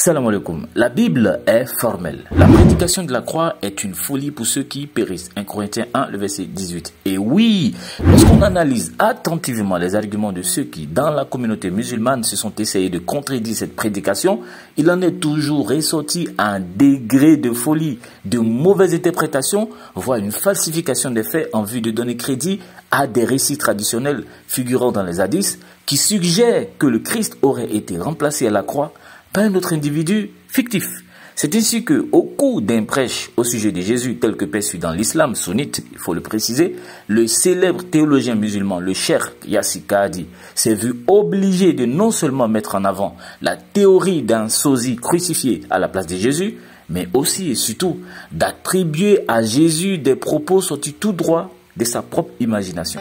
Salam alaikum. La Bible est formelle. La prédication de la croix est une folie pour ceux qui périssent. 1 Corinthiens 1, le verset 18. Et oui, lorsqu'on analyse attentivement les arguments de ceux qui, dans la communauté musulmane, se sont essayés de contredire cette prédication, il en est toujours ressorti un degré de folie, de mauvaise interprétation, voire une falsification des faits en vue de donner crédit à des récits traditionnels figurant dans les hadiths qui suggèrent que le Christ aurait été remplacé à la croix par un autre individu fictif. C'est ainsi que, au cours d'un prêche au sujet de Jésus tel que perçu dans l'islam sunnite, il faut le préciser, le célèbre théologien musulman, le Cheikh Yassi Kahdi, s'est vu obligé de non seulement mettre en avant la théorie d'un sosie crucifié à la place de Jésus, mais aussi et surtout d'attribuer à Jésus des propos sortis tout droit de sa propre imagination.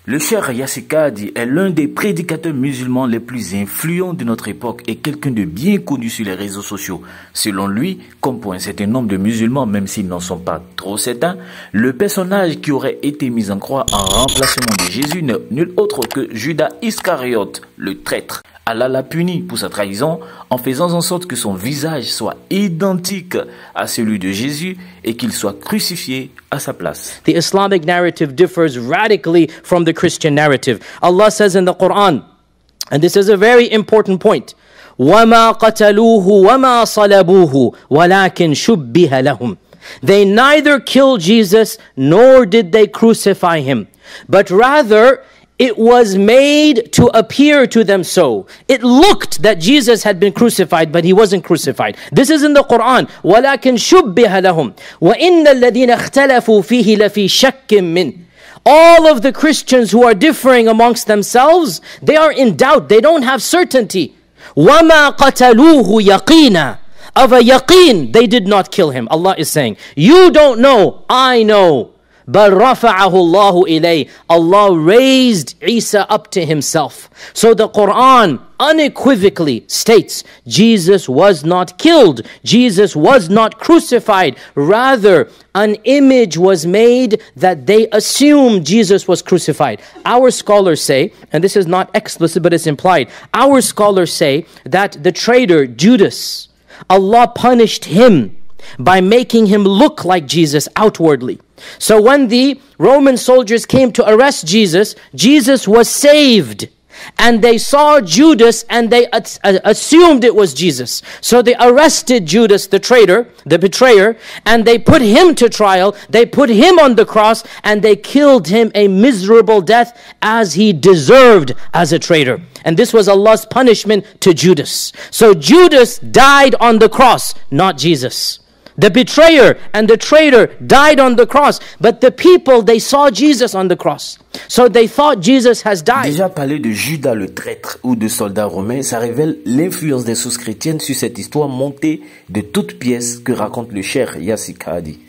Le Cheikh Yassi Kahdi est l'un des prédicateurs musulmans les plus influents de notre époque et quelqu'un de bien connu sur les réseaux sociaux. Selon lui, comme pour un certain nombre de musulmans, même s'ils n'en sont pas trop certains, le personnage qui aurait été mis en croix en remplacement de Jésus n'est nul autre que Judas Iscariote, le traître. Allah l'a puni pour sa trahison en faisant en sorte que son visage soit identique à celui de Jésus et qu'il soit crucifié à sa place. The Islamic narrative differs radically from the Christian narrative. Allah says in the Quran, and this is a very important point, وَمَا قَتَلُوهُ وَمَا صَلَبُوهُ وَلَكِنْ شُبِّهَ لَهُمْ. They neither killed Jesus nor did they crucify him, but rather it was made to appear to them so. It looked that Jesus had been crucified, but he wasn't crucified. This is in the Quran. وَلَكِنْ شُبِّهَ لَهُمْ وَإِنَّ الَّذِينَ اخْتَلَفُوا فِيهِ لَفِي شَكٍّ مِّنْهِ. All of the Christians who are differing amongst themselves, they are in doubt. They don't have certainty. وَمَا قَتَلُوهُ يَقِينًا. Of a yaqeen, they did not kill him. Allah is saying, you don't know, I know. But رَفَعَهُ اللَّهُ إِلَيْهِ. Allah raised Isa up to himself. So the Quran unequivocally states Jesus was not killed. Jesus was not crucified. Rather, an image was made that they assumed Jesus was crucified. Our scholars say, and this is not explicit but it's implied, our scholars say that the traitor Judas, Allah punished him by making him look like Jesus outwardly. So when the Roman soldiers came to arrest Jesus, Jesus was saved. And they saw Judas and they assumed it was Jesus. So they arrested Judas, the traitor, the betrayer, and they put him to trial. They put him on the cross and they killed him a miserable death as he deserved as a traitor. And this was Allah's punishment to Judas. So Judas died on the cross, not Jesus. The betrayer and the traitor died on the cross, but the people, they saw Jesus on the cross. So they thought Jesus has died. Déjà parler de Judas le traître ou de soldats romains, ça révèle l'influence des sources chrétiennes sur cette histoire montée de toutes pièces que raconte le Cheikh Yassi Kahdi.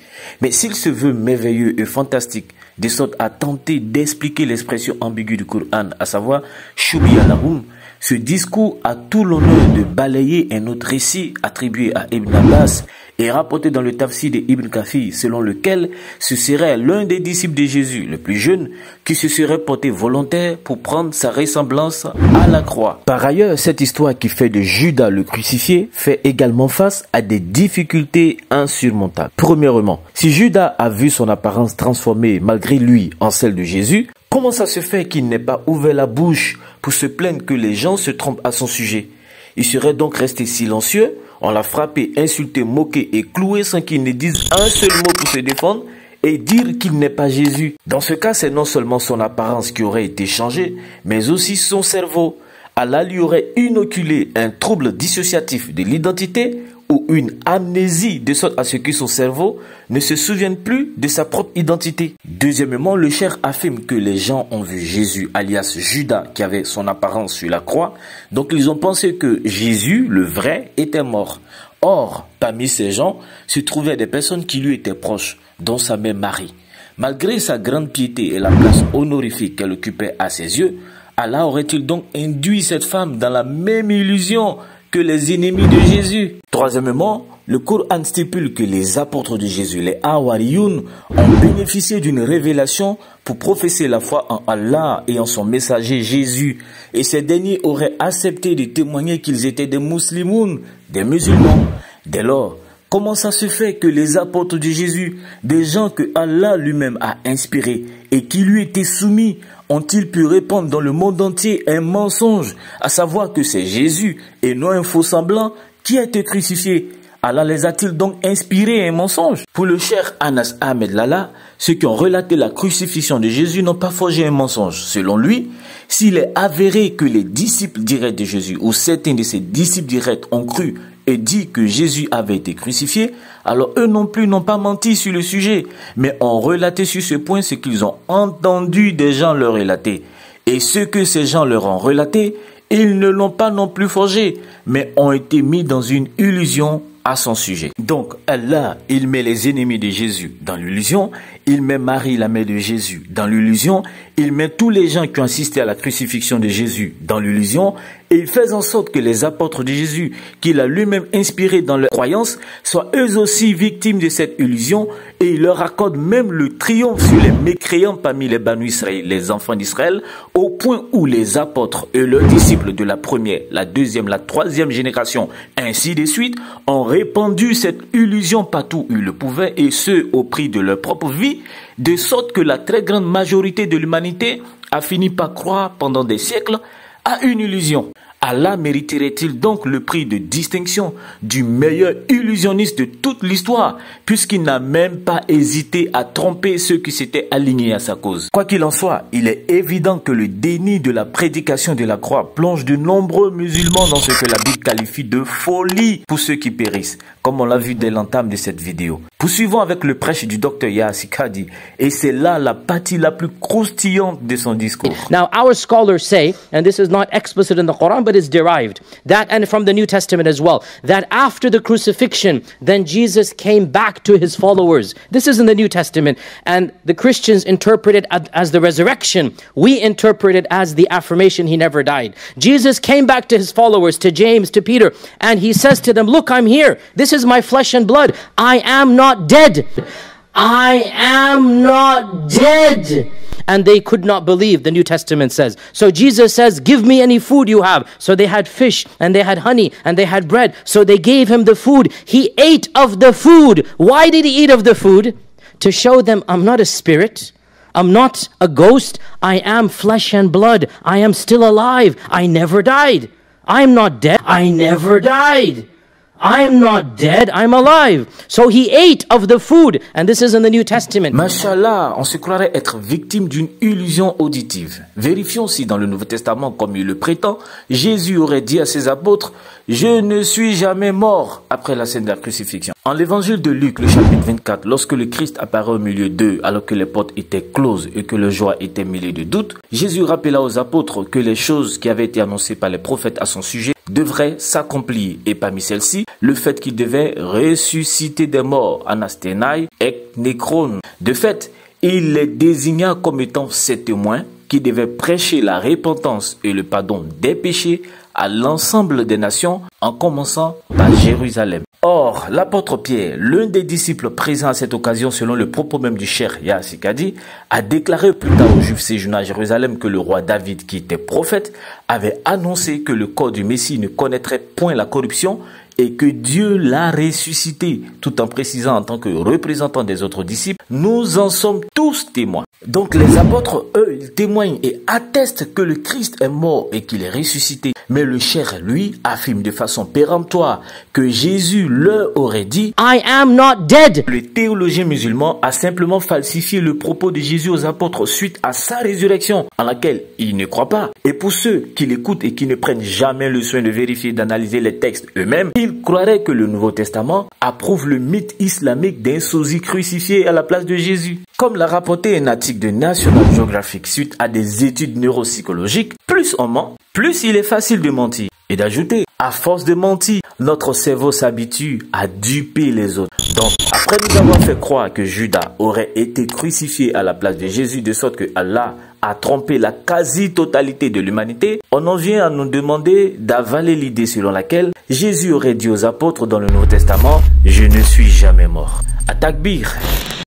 Mais s'il se veut merveilleux et fantastique, de sorte à tenter d'expliquer l'expression ambiguë du Coran, à savoir Shubiya lahum, ce discours a tout l'honneur de balayer un autre récit attribué à Ibn Abbas et rapporté dans le tafsir de Ibn Kathir, selon lequel ce serait l'un des disciples de Jésus, le plus jeune, qui se serait porté volontaire pour prendre sa ressemblance à la croix. Par ailleurs, cette histoire qui fait de Judas le crucifié fait également face à des difficultés insurmontables. Premièrement, si Judas a vu son apparence transformée malgré lui en celle de Jésus, comment ça se fait qu'il n'ait pas ouvert la bouche pour se plaindre que les gens se trompent à son sujet? Il serait donc resté silencieux, on l'a frappé, insulté, moqué et cloué sans qu'il ne dise un seul mot pour se défendre et dire qu'il n'est pas Jésus. Dans ce cas, c'est non seulement son apparence qui aurait été changée, mais aussi son cerveau. Allah lui aurait inoculé un trouble dissociatif de l'identité ou une amnésie de sorte à ce que son cerveau ne se souvienne plus de sa propre identité. Deuxièmement, le cheikh affirme que les gens ont vu Jésus, alias Judas, qui avait son apparence sur la croix, donc ils ont pensé que Jésus, le vrai, était mort. Or, parmi ces gens, se trouvaient des personnes qui lui étaient proches, dont sa mère Marie. Malgré sa grande piété et la place honorifique qu'elle occupait à ses yeux, Allah aurait-il donc induit cette femme dans la même illusion que les ennemis de Jésus. Troisièmement, le Coran stipule que les apôtres de Jésus, les Hawariyun, ont bénéficié d'une révélation pour professer la foi en Allah et en son messager Jésus. Et ces derniers auraient accepté de témoigner qu'ils étaient des musulmans, des musulmans. Dès lors, comment ça se fait que les apôtres de Jésus, des gens que Allah lui-même a inspirés et qui lui étaient soumis, ont-ils pu répandre dans le monde entier un mensonge, à savoir que c'est Jésus et non un faux semblant qui a été crucifié? Allah les a-t-il donc inspiré un mensonge? Pour le cher Anas Ahmed Lala, ceux qui ont relaté la crucifixion de Jésus n'ont pas forgé un mensonge. Selon lui, s'il est avéré que les disciples directs de Jésus ou certains de ses disciples directs ont cru et dit que Jésus avait été crucifié, alors eux non plus n'ont pas menti sur le sujet, mais ont relaté sur ce point ce qu'ils ont entendu des gens leur relater. Et ce que ces gens leur ont relaté, ils ne l'ont pas non plus forgé, mais ont été mis dans une illusion à son sujet. Donc Allah, il met les ennemis de Jésus dans l'illusion, il met Marie, la mère de Jésus, dans l'illusion, il met tous les gens qui ont assisté à la crucifixion de Jésus dans l'illusion, et il fait en sorte que les apôtres de Jésus, qu'il a lui-même inspirés dans leur croyance, soient eux aussi victimes de cette illusion, et il leur accorde même le triomphe sur les mécréants parmi les Banu Israël, les enfants d'Israël, au point où les apôtres et leurs disciples de la première, la deuxième, la troisième génération, ainsi de suite, ont répandu cette illusion partout où ils le pouvaient, et ce, au prix de leur propre vie, de sorte que la très grande majorité de l'humanité a fini par croire pendant des siècles à une illusion. Allah mériterait-il donc le prix de distinction du meilleur illusionniste de toute l'histoire, puisqu'il n'a même pas hésité à tromper ceux qui s'étaient alignés à sa cause? Quoi qu'il en soit, il est évident que le déni de la prédication de la croix plonge de nombreux musulmans dans ce que la Bible qualifie de folie pour ceux qui périssent, comme on l'a vu dès l'entame de cette vidéo. Poursuivons avec le prêche du docteur Yahya Sikadi, et c'est là la partie la plus croustillante de son discours. Now, our scholars say, and this is not explicit in the Quran, but it's derived, that, and from the New Testament as well, that after the crucifixion, then Jesus came back to his followers. This is in the New Testament, and the Christians interpret it as the resurrection. We interpret it as the affirmation he never died. Jesus came back to his followers, to James, to Peter, and he says to them, look, I'm here. This is my flesh and blood. I am not dead. I am not dead. And they could not believe, the New Testament says. So Jesus says, give me any food you have. So they had fish, and they had honey, and they had bread. So they gave him the food. He ate of the food. Why did he eat of the food? To show them, I'm not a spirit. I'm not a ghost. I am flesh and blood. I am still alive. I never died. I'm not dead. I never died. I'm not dead, I'm alive. So he ate of the food. And this is in the New Testament. Mashallah, on se croirait être victime d'une illusion auditive. Vérifions si dans le Nouveau Testament, comme il le prétend, Jésus aurait dit à ses apôtres, « Je ne suis jamais mort » après la scène de la crucifixion. En l'évangile de Luc, le chapitre 24, lorsque le Christ apparaît au milieu d'eux, alors que les portes étaient closes et que le joie était mêlé de doute, Jésus rappela aux apôtres que les choses qui avaient été annoncées par les prophètes à son sujet devraient s'accomplir. Et parmi celles-ci, le fait qu'il devait ressusciter des morts, anasthénai et nécron. De fait, il les désigna comme étant ses témoins qui devaient prêcher la repentance et le pardon des péchés à l'ensemble des nations, en commençant par Jérusalem. Or, l'apôtre Pierre, l'un des disciples présents à cette occasion selon le propos même du cheikh Yahya Sikadi, a déclaré plus tard aux Juifs séjournant à Jérusalem que le roi David, qui était prophète, avait annoncé que le corps du Messie ne connaîtrait point la corruption et que Dieu l'a ressuscité, tout en précisant en tant que représentant des autres disciples, nous en sommes tous témoins. Donc les apôtres, eux, ils témoignent et attestent que le Christ est mort et qu'il est ressuscité. Mais le cheikh, lui, affirme de façon péremptoire que Jésus leur aurait dit « I am not dead ». Le théologien musulman a simplement falsifié le propos de Jésus aux apôtres suite à sa résurrection, en laquelle il ne croit pas. Et pour ceux qui l'écoutent et qui ne prennent jamais le soin de vérifier et d'analyser les textes eux-mêmes, ils croiraient que le Nouveau Testament approuve le mythe islamique d'un sosie crucifié à la place de Jésus. Comme l'a rapporté un article de National Geographic suite à des études neuropsychologiques, plus on ment, plus il est facile de mentir. Et d'ajouter, à force de mentir, notre cerveau s'habitue à duper les autres. Donc, après nous avoir fait croire que Judas aurait été crucifié à la place de Jésus, de sorte que Allah a a trompé la quasi-totalité de l'humanité, on en vient à nous demander d'avaler l'idée selon laquelle Jésus aurait dit aux apôtres dans le Nouveau Testament « Je ne suis jamais mort ». À Takbir.